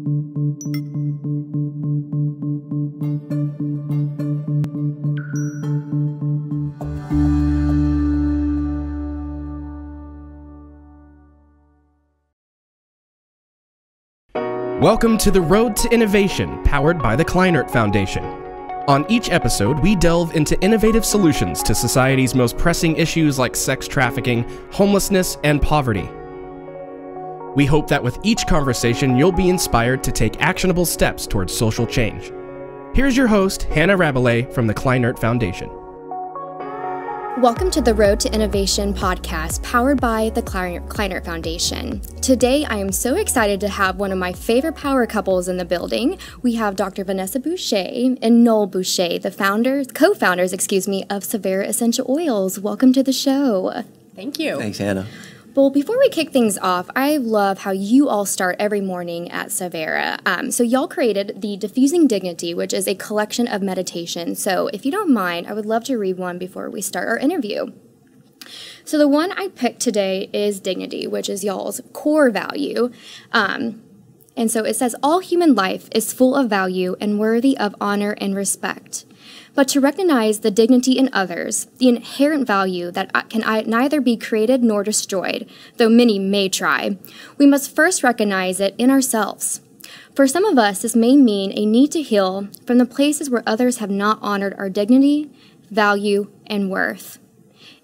Welcome to The Road to Innovation, powered by the Kleinert Foundation. On each episode, we delve into innovative solutions to society's most pressing issues like sex trafficking, homelessness, and poverty. We hope that with each conversation, you'll be inspired to take actionable steps towards social change. Here's your host, Hannah Rabelais from the Kleinert Foundation. Welcome to the Road to Innovation podcast, powered by the Kleinert Foundation. Today, I am so excited to have one of my favorite power couples in the building. We have Dr. Vanessa Boucher and Noel Boucher, the co-founders, of Severa Essential Oils. Welcome to the show. Thank you. Thanks, Hannah. Well, before we kick things off, I love how you all start every morning at Severa. So y'all created the Diffusing Dignity, which is a collection of meditations. So if you don't mind, I would love to read one before we start our interview. So the one I picked today is Dignity, which is y'all's core value. And so it says, all human life is full of value and worthy of honor and respect. But to recognize the dignity in others, the inherent value that can neither be created nor destroyed, though many may try, we must first recognize it in ourselves. For some of us, this may mean a need to heal from the places where others have not honored our dignity, value, and worth.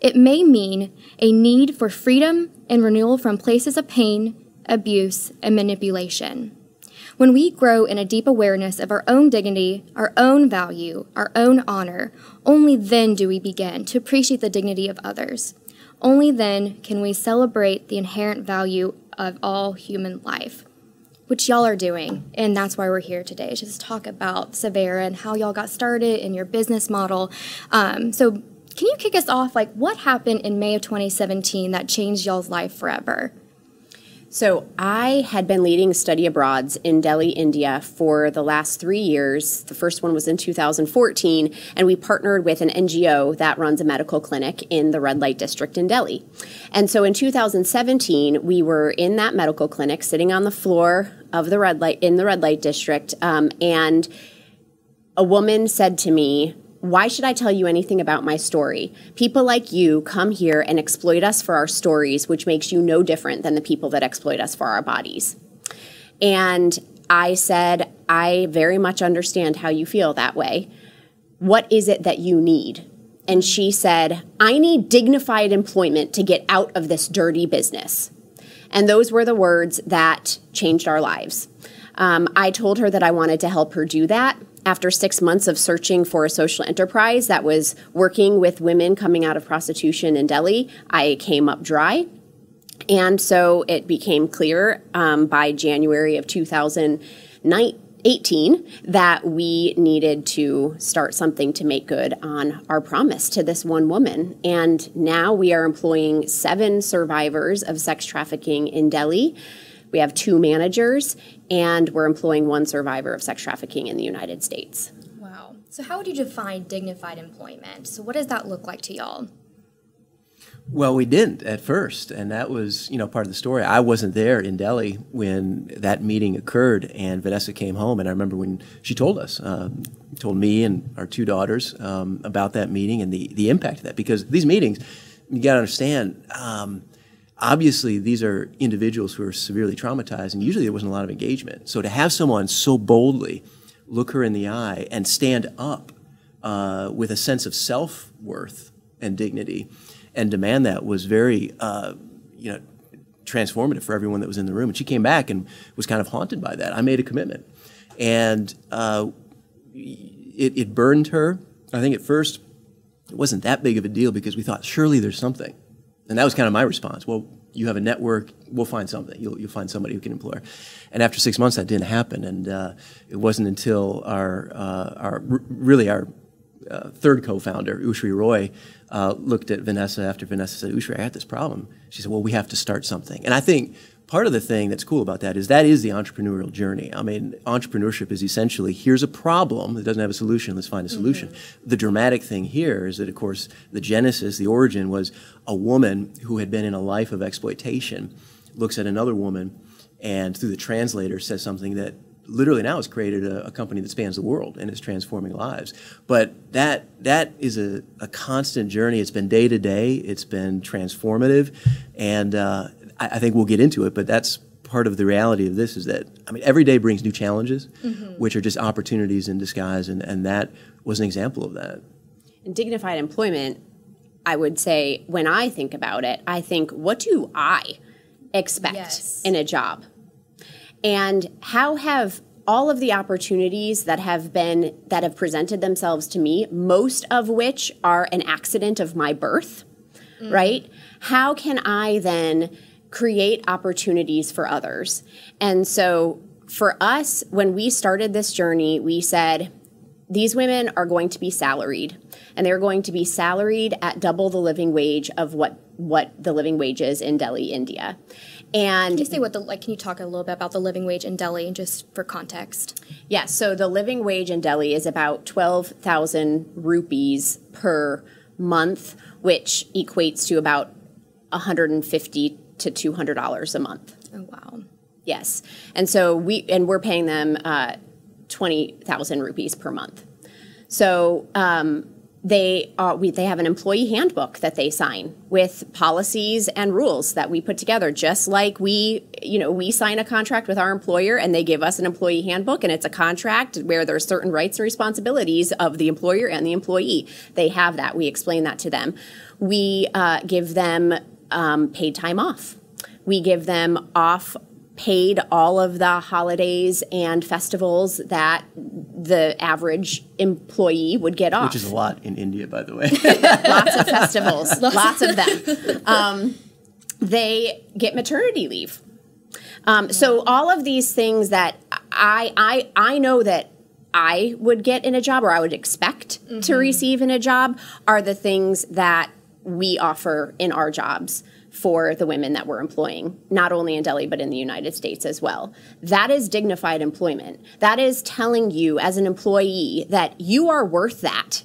It may mean a need for freedom and renewal from places of pain, abuse, and manipulation. When we grow in a deep awareness of our own dignity, our own value, our own honor, only then do we begin to appreciate the dignity of others. Only then can we celebrate the inherent value of all human life, which y'all are doing, and that's why we're here today, to just talk about Severa and how y'all got started in your business model. So can you kick us off, what happened in May of 2017 that changed y'all's life forever? So I had been leading study abroads in Delhi, India for the last 3 years. The first one was in 2014, and we partnered with an NGO that runs a medical clinic in the red light district in Delhi. And so in 2017, we were in that medical clinic sitting on the floor of the red light district, and a woman said to me, "Why should I tell you anything about my story? People like you come here and exploit us for our stories, which makes you no different than the people that exploit us for our bodies." And I said, "I very much understand how you feel that way. What is it that you need?" And she said, "I need dignified employment to get out of this dirty business." And those were the words that changed our lives. I told her that I wanted to help her do that. After 6 months of searching for a social enterprise that was working with women coming out of prostitution in Delhi, I came up dry. And so it became clear by January of 2018 that we needed to start something to make good on our promise to this one woman. And now we are employing 7 survivors of sex trafficking in Delhi. We have 2 managers, and we're employing 1 survivor of sex trafficking in the United States. Wow. So how would you define dignified employment? So what does that look like to y'all? Well, we didn't at first, and that was, part of the story. I wasn't there in Delhi when that meeting occurred, and Vanessa came home, and I remember when she told us, told me and our 2 daughters about that meeting and the impact of that. Because these meetings, you got to understand, obviously, these are individuals who are severely traumatized, and usually there wasn't a lot of engagement. So to have someone so boldly look her in the eye and stand up with a sense of self-worth and dignity and demand that was very, transformative for everyone that was in the room. And she came back and was kind of haunted by that. I made a commitment. And it burned her. I think at first it wasn't that big of a deal because we thought, surely there's something. And that was kind of my response. Well, you have a network, we'll find something. You'll find somebody who can employ her. And after 6 months, that didn't happen. And it wasn't until our third co-founder, Ushri Roy, looked at Vanessa after Vanessa said, "Ushri, I got this problem." She said, "Well, we have to start something." And I think part of the thing that's cool about that is the entrepreneurial journey. I mean, entrepreneurship is essentially, here's a problem that doesn't have a solution, let's find a solution. Mm-hmm. The dramatic thing here is that, of course, the genesis, the origin was a woman who had been in a life of exploitation, looks at another woman, and through the translator says something that literally now has created a company that spans the world and is transforming lives. But that is a constant journey. It's been day to day. It's been transformative, and I think we'll get into it. But that's part of the reality of this, is that, I mean, every day brings new challenges, which are just opportunities in disguise, and that was an example of that. In dignified employment, I would say, when I think about it, I think, what do I expect in a job? And how have all of the opportunities that have presented themselves to me, most of which are an accident of my birth, right? How can I then create opportunities for others? And so for us, when we started this journey, we said, these women are going to be salaried, and they're going to be salaried at double the living wage of what the living wage is in Delhi, India. And can you say can you talk a little bit about the living wage in Delhi, just for context? Yes, so the living wage in Delhi is about 12,000 rupees per month, which equates to about $150 to $200 a month. Oh, wow. Yes. And so we're paying them 20,000 rupees per month. So they have an employee handbook that they sign with policies and rules that we put together, just like we sign a contract with our employer, and they give us an employee handbook, and it's a contract where there's certain rights and responsibilities of the employer and the employee. They have that. We explain that to them. We give them paid time off. We give them paid all of the holidays and festivals that the average employee would get off. Which is a lot in India, by the way. Lots of festivals, lots of them. They get maternity leave. So all of these things that I know that I would get in a job, or I would expect to receive in a job, are the things that we offer in our jobs for the women that we're employing, not only in Delhi, but in the United States as well. That is dignified employment. That is telling you as an employee that you are worth that.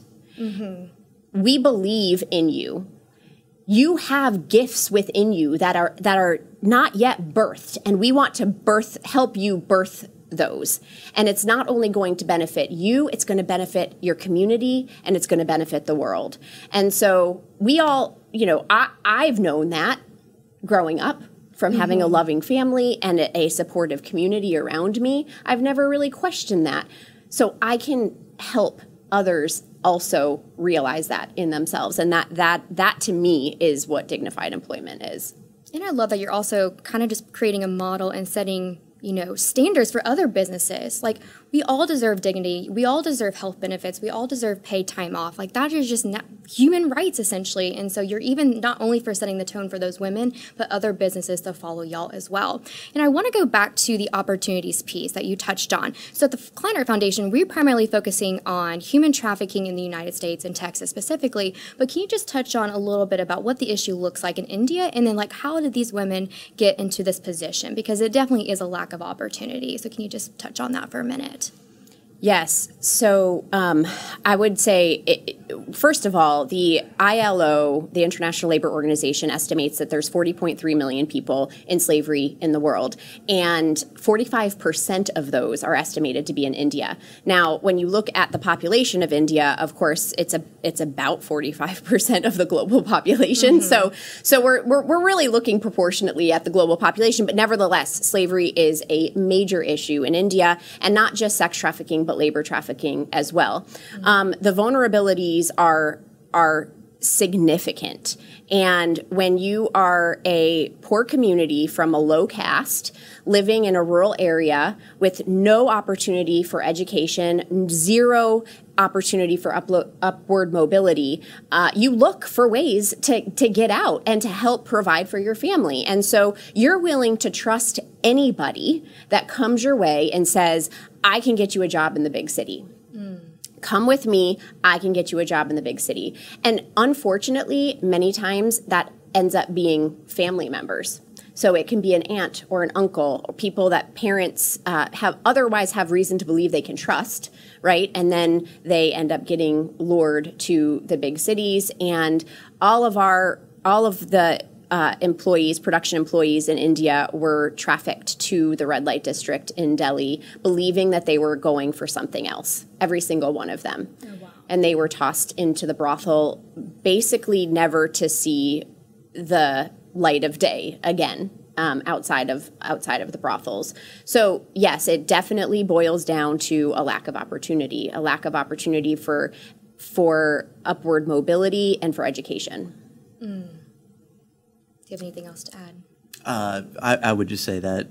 We believe in you. You have gifts within you that are not yet birthed, and we want to help you birth those. And it's not only going to benefit you, it's going to benefit your community, and it's going to benefit the world. And so we all, I've known that growing up from having a loving family and a supportive community around me. I've never really questioned that. So I can help others also realize that in themselves. And that to me is what dignified employment is. And I love that you're also kind of just creating a model and setting standards for other businesses. Like, we all deserve dignity. We all deserve health benefits. We all deserve paid time off. Like, that is just human rights, essentially. And so you're even not only for setting the tone for those women, but other businesses to follow y'all as well. And I want to go back to the opportunities piece that you touched on. So at the Kleinert Foundation, we're primarily focusing on human trafficking in the United States and Texas specifically. But can you just touch on a little bit about what the issue looks like in India, and then how did these women get into this position? Because it definitely is a lack of opportunity. So can you just touch on that for a minute? Yes. So I would say, first of all, the ILO, the International Labor Organization, estimates that there's 40.3 million people in slavery in the world, and 45% of those are estimated to be in India. Now, when you look at the population of India, of course, it's about 45% of the global population. So we're really looking proportionately at the global population, but nevertheless, slavery is a major issue in India, and not just sex trafficking, but labor trafficking as well. The vulnerabilities are significant. And when you are a poor community from a low caste, living in a rural area with no opportunity for education, zero opportunity for upward mobility, you look for ways to get out and to help provide for your family. And so you're willing to trust anybody that comes your way and says, I can get you a job in the big city. Come with me, I can get you a job in the big city. And unfortunately, many times that ends up being family members. So it can be an aunt or an uncle, or people that parents otherwise have reason to believe they can trust, right? And then they end up getting lured to the big cities, and all of the employees, production employees in India, were trafficked to the red light district in Delhi, believing that they were going for something else, every single one of them. Oh, wow. And they were tossed into the brothel, basically never to see the light of day again. Outside of the brothels. So yes, it definitely boils down to a lack of opportunity for upward mobility and for education. Do you have anything else to add? I would just say that,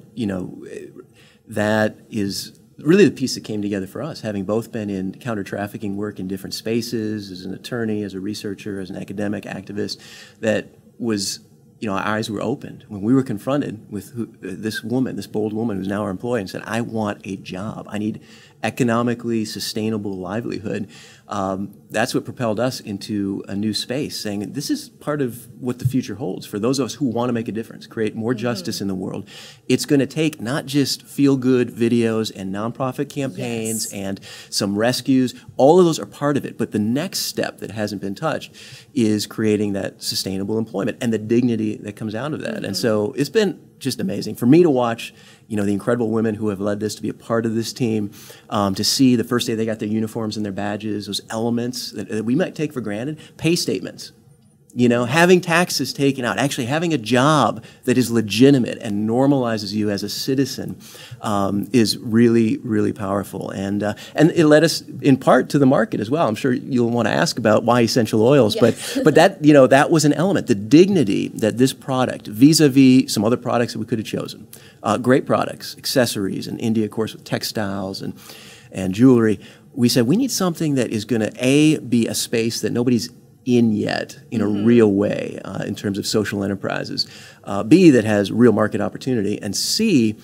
that is really the piece that came together for us, having both been in counter-trafficking work in different spaces, as an attorney, as a researcher, as an academic activist, that was, our eyes were opened when we were confronted with this woman, this bold woman who's now our employee, and said, I want a job. I need economically sustainable livelihood. That's what propelled us into a new space, saying this is part of what the future holds for those of us who want to make a difference, create more justice in the world. It's going to take not just feel-good videos and nonprofit campaigns and some rescues. All of those are part of it. But the next step that hasn't been touched is creating that sustainable employment and the dignity that comes out of that. And so it's been just amazing for me to watch, the incredible women who have led this, to be a part of this team, to see the first day they got their uniforms and their badges, those elements that we might take for granted, pay statements. Having taxes taken out, actually having a job that is legitimate and normalizes you as a citizen is really, really powerful. And it led us in part to the market as well. I'm sure you'll want to ask about why essential oils, but that, that was an element, the dignity that this product, vis-a-vis some other products that we could have chosen, great products, accessories, and India, of course, with textiles and jewelry. We said we need something that is going to, be a space that nobody's in yet in a real way in terms of social enterprises, B, that has real market opportunity, and C,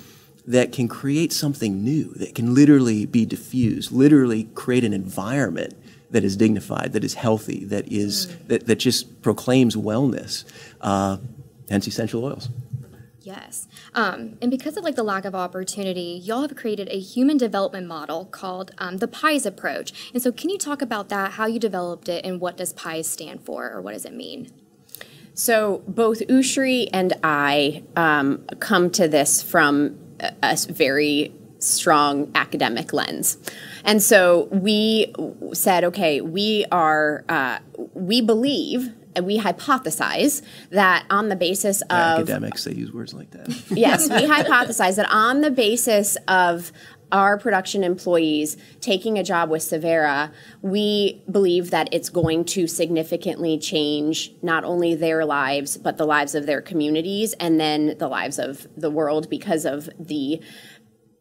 that can create something new, that can literally be diffused, literally create an environment that is dignified, that is healthy, that is that just proclaims wellness, hence essential oils. Yes. And because of the lack of opportunity, y'all have created a human development model called the PIES approach. And so can you talk about that, how you developed it, and what does PIES stand for, or what does it mean? So both Ushri and I come to this from a very strong academic lens. And so we said, okay, we believe, and we hypothesize that on the basis of... Academics, they use words like that. Yes, we hypothesize that on the basis of our production employees taking a job with Savera, we believe that it's going to significantly change not only their lives, but the lives of their communities, and then the lives of the world, because of the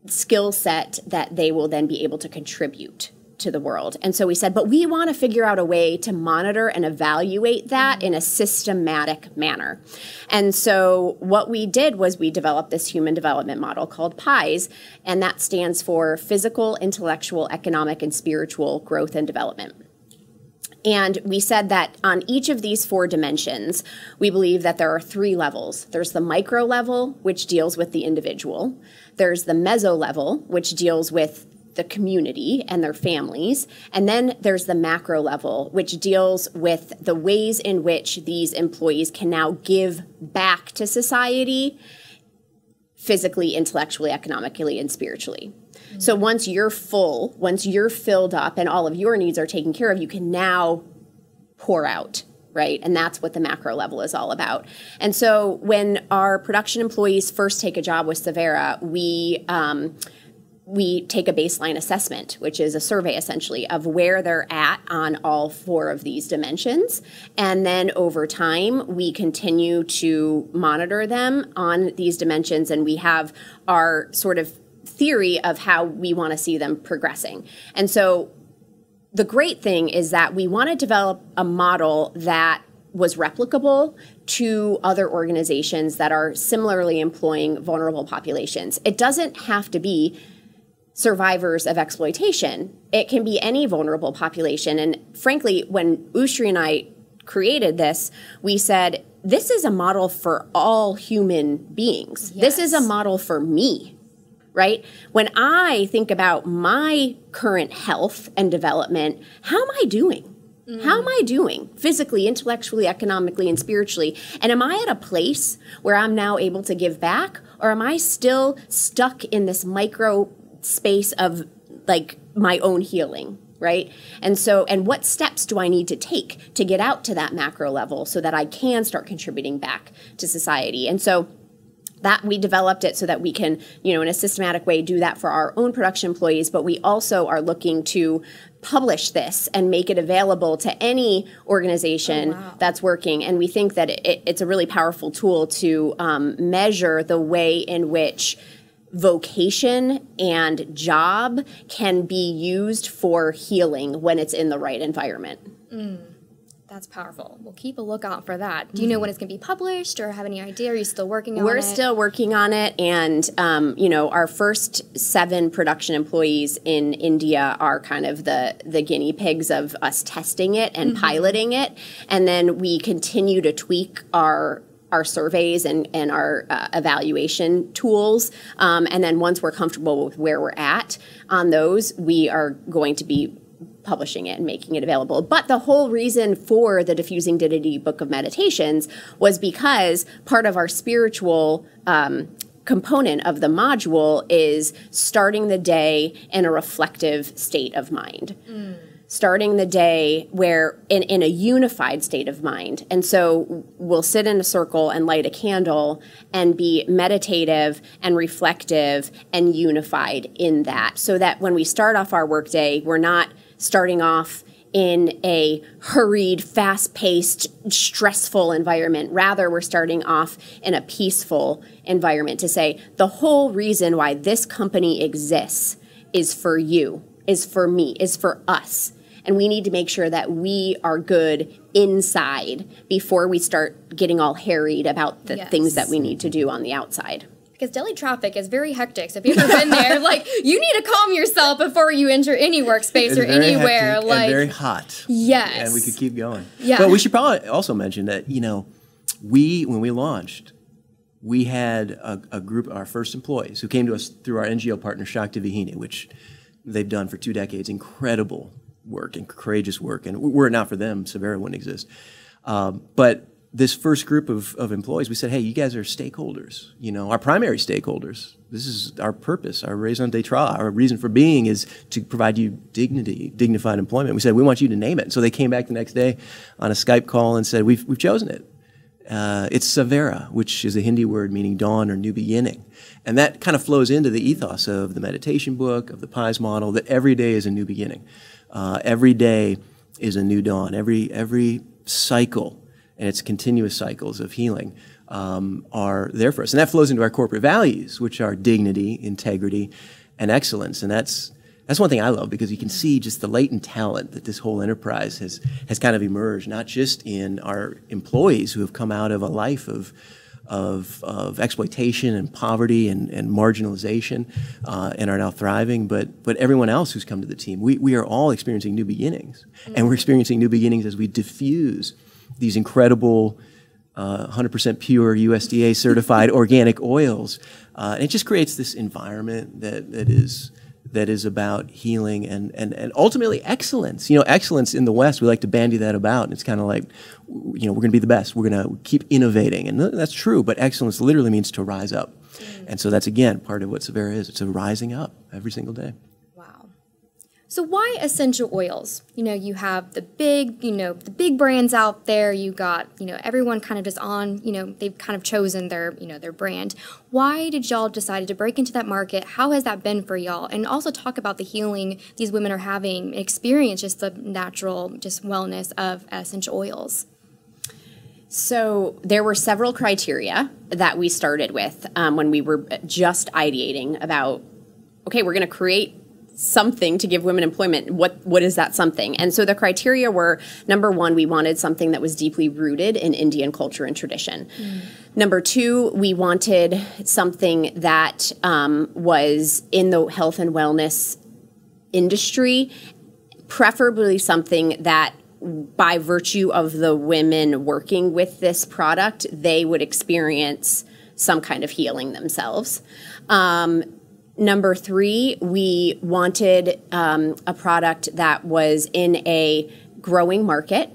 skill set that they will then be able to contribute to the world. And so we said, but we want to figure out a way to monitor and evaluate that in a systematic manner. And so what we did was we developed this human development model called PIES, and that stands for Physical, Intellectual, Economic, and Spiritual Growth and Development. And we said that on each of these 4 dimensions, we believe that there are 3 levels. There's the micro level, which deals with the individual. There's the meso level, which deals with the community and their families. And then there's the macro level, which deals with the ways in which these employees can now give back to society physically, intellectually, economically, and spiritually. Mm-hmm. So once you're full, once you're filled up and all of your needs are taken care of, you can now pour out, right? And that's what the macro level is all about. And so when our production employees first take a job with Savera, we take a baseline assessment, which is a survey essentially of where they're at on all 4 of these dimensions. And then over time, we continue to monitor them on these dimensions, and we have our sort of theory of how we want to see them progressing. And so the great thing is that we want to develop a model that was replicable to other organizations that are similarly employing vulnerable populations. It doesn't have to be survivors of exploitation. It can be any vulnerable population. And frankly, when Ushri and I created this, we said, this is a model for all human beings. Yes. This is a model for me, right? When I think about my current health and development, how am I doing? How am I doing physically, intellectually, economically, and spiritually? And am I at a place where I'm now able to give back? Or am I still stuck in this micro space of like my own healing, right? And what steps do I need to take to get out to that macro level so that I can start contributing back to society? And so that we developed it so that we can, in a systematic way, do that for our own production employees, but we also are looking to publish this and make it available to any organization that's working. And we think that it's a really powerful tool to measure the way in which vocation and job can be used for healing when it's in the right environment. That's powerful. We'll keep a lookout for that. Do you know when it's going to be published or have any idea? Are you still working on it? We're still working on it. And, our first 7 production employees in India are kind of the guinea pigs of us testing it and piloting it. And then we continue to tweak our surveys and our evaluation tools. And then once we're comfortable with where we're at on those, we are going to be publishing it and making it available. But the whole reason for the Diffusing Dignity Book of Meditations was because part of our spiritual component of the module is starting the day in a reflective state of mind. Starting the day where in a unified state of mind. And so we'll sit in a circle and light a candle and be meditative and reflective and unified in that, so that when we start off our workday, we're not starting off in a hurried, fast-paced, stressful environment. Rather, we're starting off in a peaceful environment to say, the whole reason why this company exists is for you, is for me, is for us. And we need to make sure that we are good inside before we start getting all harried about the things that we need to do on the outside. Because Delhi traffic is very hectic. So if you've ever been there, you need to calm yourself before you enter any workspace or anywhere. And very hot. Yes. And we could keep going. Yeah. But we should probably also mention that, when we launched, we had a group of our first employees who came to us through our NGO partner, Shakti Vihini, which they've done for 2 decades. Incredible work and courageous work. And were it not for them, Savera wouldn't exist. But this first group of employees, we said, hey, you guys are stakeholders, our primary stakeholders. This is our purpose, our raison d'etre, our reason for being is to provide you dignified employment. We said, we want you to name it. So they came back the next day on a Skype call and said, we've chosen it. It's Savera, which is a Hindi word meaning dawn or new beginning. And that kind of flows into the ethos of the meditation book, of the PIES model, that every day is a new beginning. Every day is a new dawn. Every cycle, and its continuous cycles of healing, are there for us. And that flows into our corporate values, which are dignity, integrity, and excellence. And that's one thing I love, because you can see just the latent talent that this whole enterprise has kind of emerged, not just in our employees who have come out of a life of exploitation and poverty and marginalization and are now thriving, but everyone else who's come to the team. We are all experiencing new beginnings, and we're experiencing new beginnings as we diffuse these incredible 100% pure USDA certified organic oils. And it just creates this environment that is about healing and ultimately excellence. Excellence in the West, we like to bandy that about. And it's kind of like, we're going to be the best. We're going to keep innovating. And that's true, but excellence literally means to rise up. And so that's, again, part of what Savera is. It's a rising up every single day. So why essential oils? You have the big brands out there. You got, everyone kind of just on, they've kind of chosen their brand. Why did y'all decide to break into that market? How has that been for y'all? And also talk about the healing these women are having, experience just the natural, just wellness of essential oils. So there were several criteria that we started with when we were just ideating about, okay, we're going to create something to give women employment. What is that something? And so the criteria were, number one, we wanted something that was deeply rooted in Indian culture and tradition. Number two, we wanted something that was in the health and wellness industry, preferably something that by virtue of the women working with this product, they would experience some kind of healing themselves. Number three, we wanted a product that was in a growing market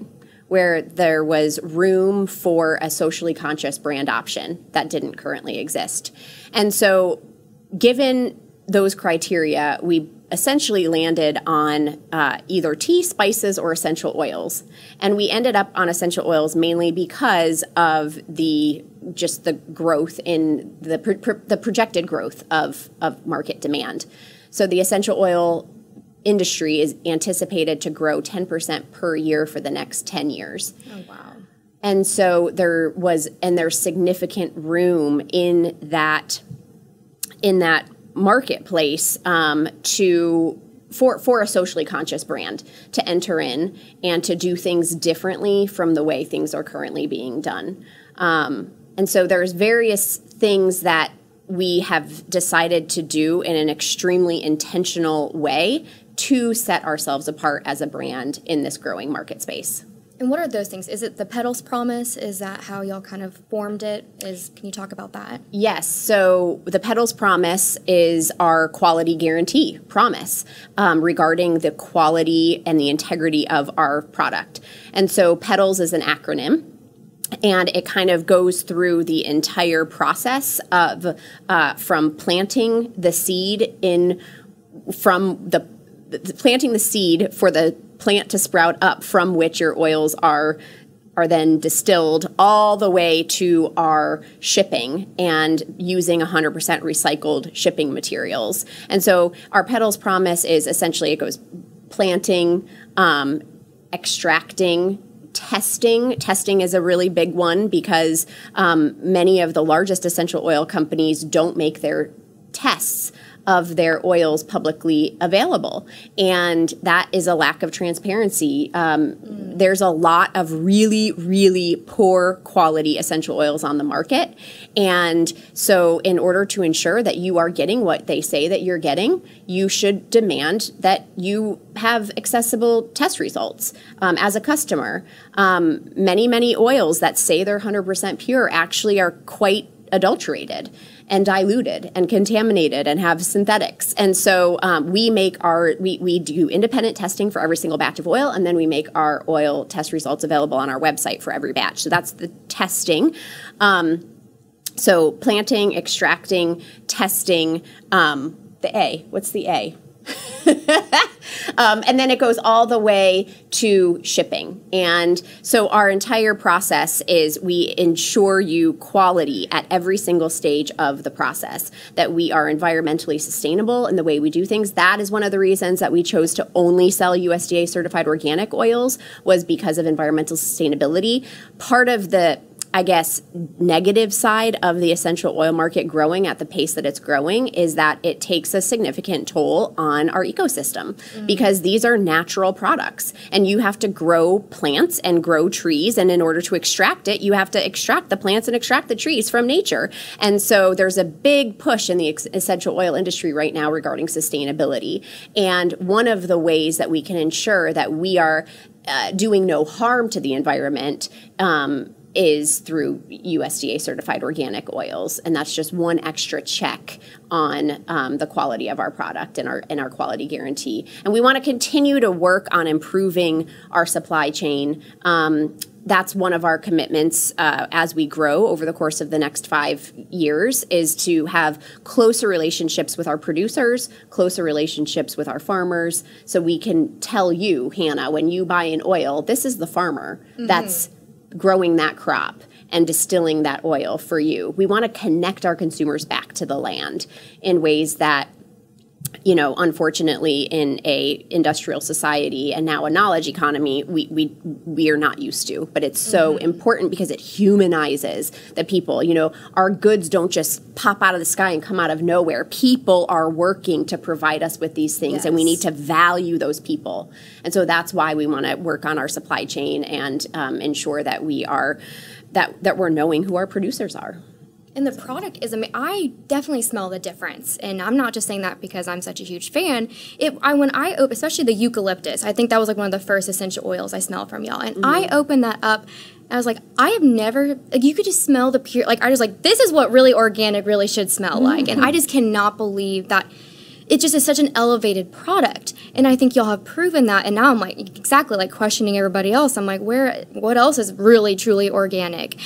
where there was room for a socially conscious brand option that didn't currently exist. And so given those criteria, we essentially landed on either tea, spices, or essential oils. And we ended up on essential oils mainly because of the growth in the projected growth of market demand. So the essential oil industry is anticipated to grow 10% per year for the next 10 years. Oh, wow. And so there's significant room in that marketplace for a socially conscious brand to enter in and to do things differently from the way things are currently being done. And so there's various things that we have decided to do in an extremely intentional way to set ourselves apart as a brand in this growing market space. And what are those things? Is it the Petals Promise? Is that how y'all kind of formed it? Can you talk about that? Yes. So the Petals Promise is our quality guarantee promise regarding the quality and the integrity of our product. And so Petals is an acronym. And it kind of goes through the entire process of from planting the seed planting the seed for the plant to sprout up, from which your oils are then distilled, all the way to our shipping and using 100% recycled shipping materials. And so our Petals Promise is essentially, it goes planting, extracting, testing. Testing is a really big one because many of the largest essential oil companies don't make their tests of their oils publicly available. And that is a lack of transparency. There's a lot of really, really poor quality essential oils on the market. And so in order to ensure that you are getting what they say that you're getting, you should demand that you have accessible test results as a customer. Many, many oils that say they're 100% pure actually are quite adulterated and diluted and contaminated and have synthetics. And so we do independent testing for every single batch of oil, and then we make our oil test results available on our website for every batch. So that's the testing. So planting, extracting, testing, the A. What's the A? And then it goes all the way to shipping. And so our entire process is we ensure you quality at every single stage of the process, that we are environmentally sustainable in the way we do things. That is one of the reasons that we chose to only sell USDA certified organic oils, was because of environmental sustainability. Part of the negative side of the essential oil market growing at the pace that it's growing is that it takes a significant toll on our ecosystem, because these are natural products and you have to grow plants and grow trees. And in order to extract it, you have to extract the plants and extract the trees from nature. And so there's a big push in the essential oil industry right now regarding sustainability. And one of the ways that we can ensure that we are doing no harm to the environment is through USDA certified organic oils, and that's just one extra check on the quality of our product and our quality guarantee. And we want to continue to work on improving our supply chain. That's one of our commitments as we grow over the course of the next 5 years, is to have closer relationships with our producers, closer relationships with our farmers, so we can tell you, Hannah, when you buy an oil, this is the farmer that's growing that crop and distilling that oil for you. We want to connect our consumers back to the land in ways that, unfortunately, in a industrial society and now a knowledge economy, we are not used to. But it's so important because it humanizes the people. Our goods don't just pop out of the sky and come out of nowhere. People are working to provide us with these things, and we need to value those people. And so that's why we want to work on our supply chain and ensure that that we're knowing who our producers are. And the product is amazing. I definitely smell the difference, and I'm not just saying that because I'm such a huge fan. When I open, especially the eucalyptus, I think that was like one of the first essential oils I smelled from y'all. And I opened that up, and I was like, I have never, you could just smell the pure, I was like, this is what really organic really should smell like. And I just cannot believe that it just is such an elevated product. And I think y'all have proven that. And now I'm like, exactly like questioning everybody else. I'm like, what else is really, truly organic?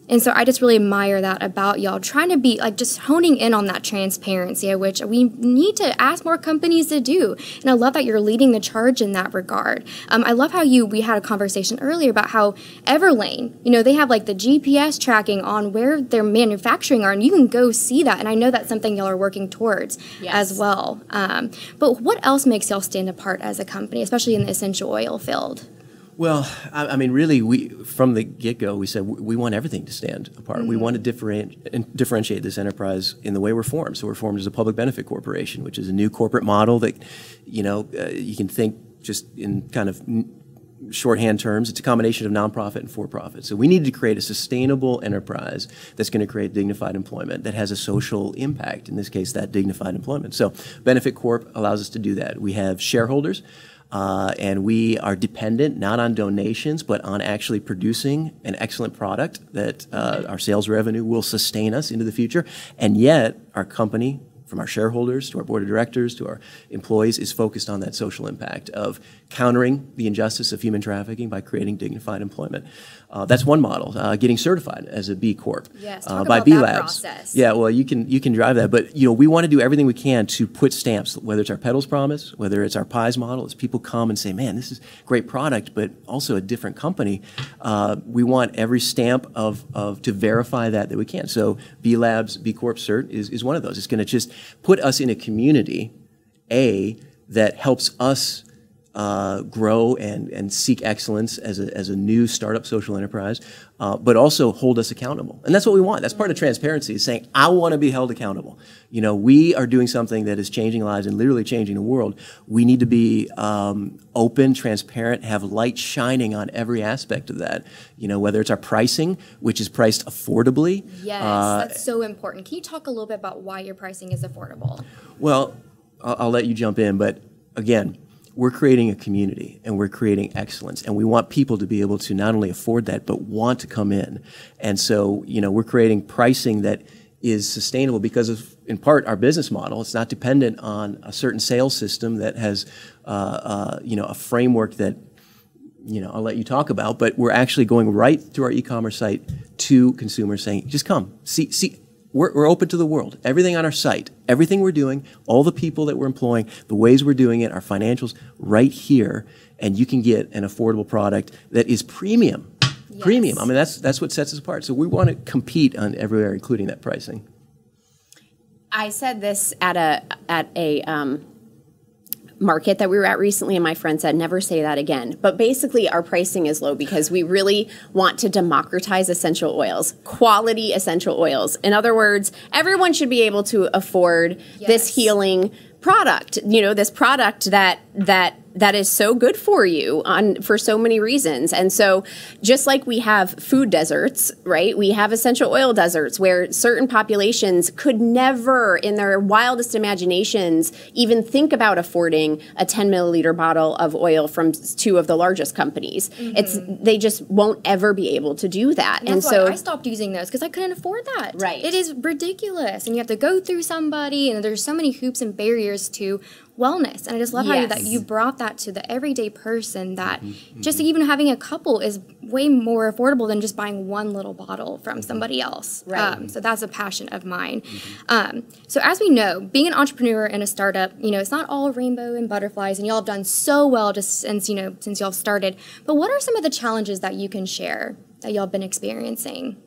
And so I just really admire that about y'all, trying to be like just honing in on that transparency, which we need to ask more companies to do. And I love that you're leading the charge in that regard. I love how we had a conversation earlier about how Everlane, they have like the GPS tracking on where their manufacturing are, and you can go see that. And I know that's something y'all are working towards as well. But what else makes y'all stand apart as a company, especially in the essential oil field? Well, I mean, really, from the get-go, we said we want everything to stand apart. We want to differentiate this enterprise in the way we're formed. So we're formed as a public benefit corporation, which is a new corporate model that, you can think just in kind of shorthand terms. It's a combination of nonprofit and for-profit. So we need to create a sustainable enterprise that's going to create dignified employment that has a social impact, in this case, that dignified employment. So Benefit Corp allows us to do that. We have shareholders. And we are dependent not on donations, but on actually producing an excellent product that our sales revenue will sustain us into the future. And yet, our company, from our shareholders to our board of directors to our employees, is focused on that social impact of countering the injustice of human trafficking by creating dignified employment. That's one model. Getting certified as a B Corp by B Labs. Process. Yeah, well, you can drive that, but we want to do everything we can to put stamps, whether it's our Petals Promise, whether it's our Pies model. As people come and say, "Man, this is a great product, but also a different company," we want every stamp to verify that we can. So B Labs B Corp Cert is one of those. It's going to just put us in a community, that helps us grow and seek excellence as a new startup social enterprise, but also hold us accountable. And that's what we want. That's part of transparency, is saying, I want to be held accountable. We are doing something that is changing lives and literally changing the world. We need to be open, transparent, have light shining on every aspect of that. Whether it's our pricing, which is priced affordably. Yes, that's so important. Can you talk a little bit about why your pricing is affordable? Well, I'll let you jump in, but again, we're creating a community and we're creating excellence, and we want people to be able to not only afford that but want to come in. And so, we're creating pricing that is sustainable because of, in part, our business model. It's not dependent on a certain sales system that has, a framework that, I'll let you talk about, but we're actually going right through our e-commerce site to consumers saying, just come, see. We're open to the world. Everything on our site, everything we're doing, all the people that we're employing, the ways we're doing it, our financials, right here, and you can get an affordable product that is premium. Yes. Premium. I mean, that's what sets us apart. So we want to compete on everywhere, including that pricing. I said this at a market that we were at recently, and my friend said, never say that again. But basically, our pricing is low because we really want to democratize essential oils, quality essential oils. In other words, everyone should be able to afford this healing product, this product that is so good for you for so many reasons. And so just like we have food deserts, right? We have essential oil deserts where certain populations could never in their wildest imaginations even think about affording a 10 milliliter bottle of oil from two of the largest companies. They just won't ever be able to do that. And so I stopped using those because I couldn't afford that. Right. It is ridiculous. And you have to go through somebody, and there's so many hoops and barriers to wellness. And I just love how you brought that to the everyday person, that just even having a couple is way more affordable than just buying one little bottle from somebody else. Right. So that's a passion of mine. So as we know, being an entrepreneur in a startup, it's not all rainbow and butterflies, and y'all have done so well just since y'all started. But what are some of the challenges that you can share that y'all have been experiencing?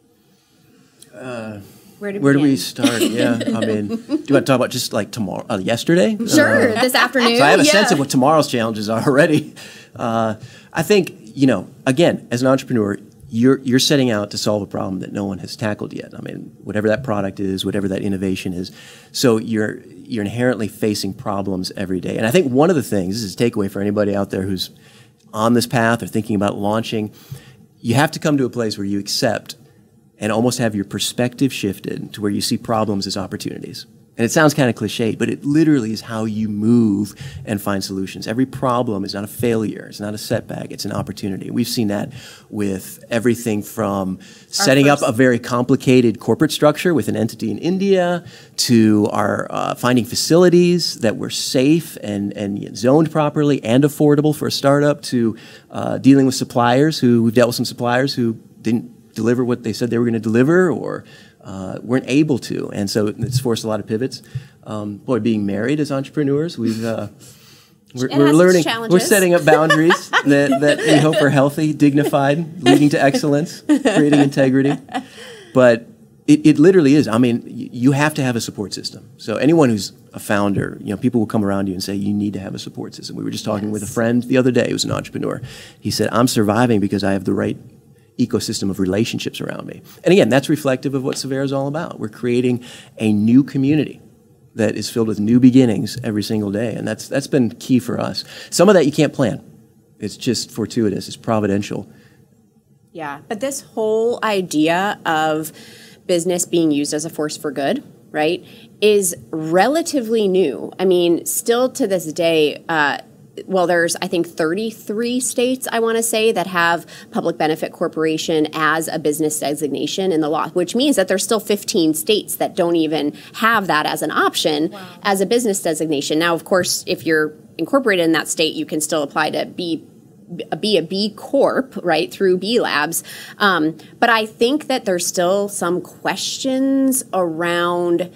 Where do we start? Yeah, I mean, do you want to talk about just like tomorrow, yesterday? Sure, this afternoon. So I have a sense of what tomorrow's challenges are already. I think, again, as an entrepreneur, you're setting out to solve a problem that no one has tackled yet. I mean, whatever that product is, whatever that innovation is. So you're inherently facing problems every day. And I think one of the things, this is a takeaway for anybody out there who's on this path or thinking about launching, you have to come to a place where you accept and almost have your perspective shifted to where you see problems as opportunities. And it sounds kind of cliched, but it literally is how you move and find solutions. Every problem is not a failure. It's not a setback. It's an opportunity. We've seen that with everything from setting up a very complicated corporate structure with an entity in India to our finding facilities that were safe and zoned properly and affordable for a startup to dealing with suppliers we've dealt with some suppliers who didn't deliver what they said they were going to deliver or weren't able to, and so it's forced a lot of pivots. Being married as entrepreneurs, we're learning, we're setting up boundaries that we hope are healthy, dignified, leading to excellence, creating integrity. But it literally is. I mean, you have to have a support system. So anyone who's a founder, people will come around you and say, you need to have a support system. We were just talking with a friend the other day who's an entrepreneur. He said, I'm surviving because I have the right ecosystem of relationships around me. And again, that's reflective of what Savera is all about. We're creating a new community that is filled with new beginnings every single day, and that's been key for us. Some of that you can't plan. It's just fortuitous. It's providential. Yeah, but this whole idea of business being used as a force for good, right, is relatively new. I mean, still to this day, there's, I think, 33 states, I want to say, that have public benefit corporation as a business designation in the law, which means that there's still 15 states that don't even have that as an option as a business designation. Now, of course, if you're incorporated in that state, you can still apply to be a B Corp, right, through B Labs. But I think that there's still some questions around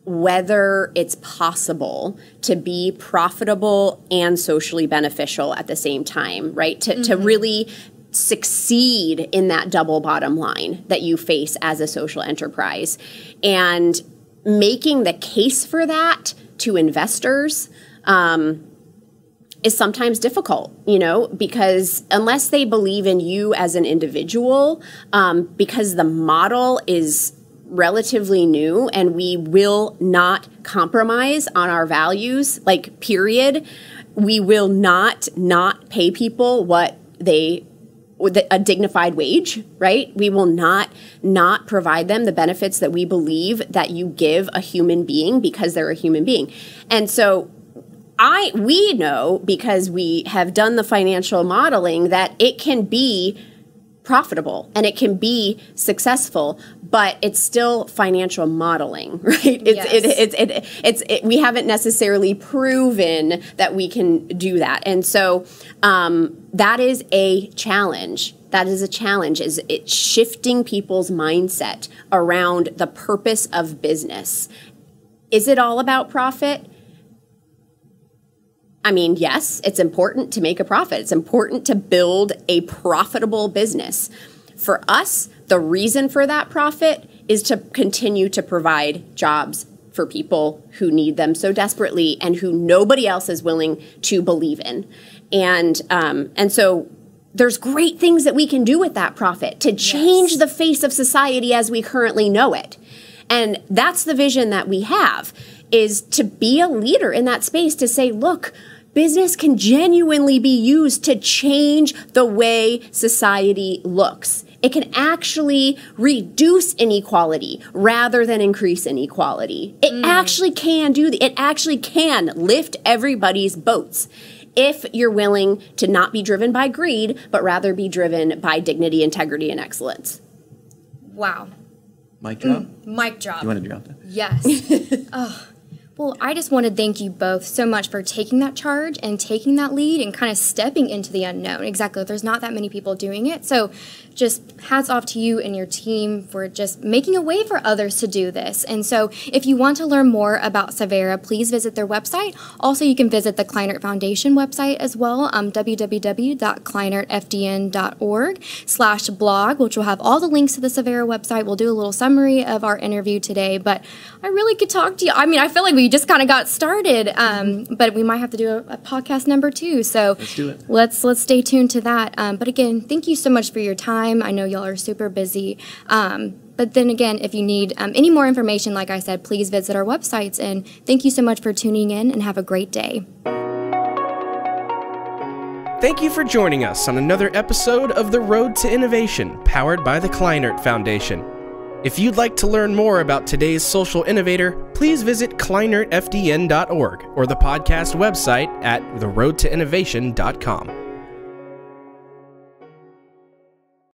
whether it's possible to be profitable and socially beneficial at the same time, right? To really succeed in that double bottom line that you face as a social enterprise. And making the case for that to investors is sometimes difficult, because unless they believe in you as an individual, because the model is relatively new and we will not compromise on our values, period. We will not pay people a dignified wage, right? We will not provide them the benefits that we believe that you give a human being because they're a human being. And so we know, because we have done the financial modeling, that it can be profitable and it can be successful, but it's still financial modeling, right? We haven't necessarily proven that we can do that. And so that is a challenge. That is a challenge, is it shifting people's mindset around the purpose of business. Is it all about profit? I mean, yes, it's important to make a profit. It's important to build a profitable business. For us, the reason for that profit is to continue to provide jobs for people who need them so desperately and who nobody else is willing to believe in. And so there's great things that we can do with that profit to change the face of society as we currently know it. And that's the vision that we have, is to be a leader in that space, to say, look, business can genuinely be used to change the way society looks. It can actually reduce inequality rather than increase inequality. It actually can do that. It actually can lift everybody's boats if you're willing to not be driven by greed, but rather be driven by dignity, integrity, and excellence. Wow. Mic drop? Mic drop. You want to drop that? Yes. Well, I just want to thank you both so much for taking that charge and taking that lead and kind of stepping into the unknown. Exactly. There's not that many people doing it. So just hats off to you and your team for just making a way for others to do this. And so if you want to learn more about Savera, please visit their website. Also, you can visit the Kleinert Foundation website as well, www.kleinertfdn.org/blog, which will have all the links to the Savera website. We'll do a little summary of our interview today, but I really could talk to you. I mean, I feel like we just kind of got started, but we might have to do a podcast number 2. So let's do it. Let's stay tuned to that. But again, thank you so much for your time. I know y'all are super busy. But then again, if you need any more information, like I said, please visit our websites. And thank you so much for tuning in, and have a great day. Thank you for joining us on another episode of The Road to Innovation, powered by the Kleinert Foundation. If you'd like to learn more about today's social innovator, please visit kleinertfdn.org or the podcast website at theroadtoinnovation.com.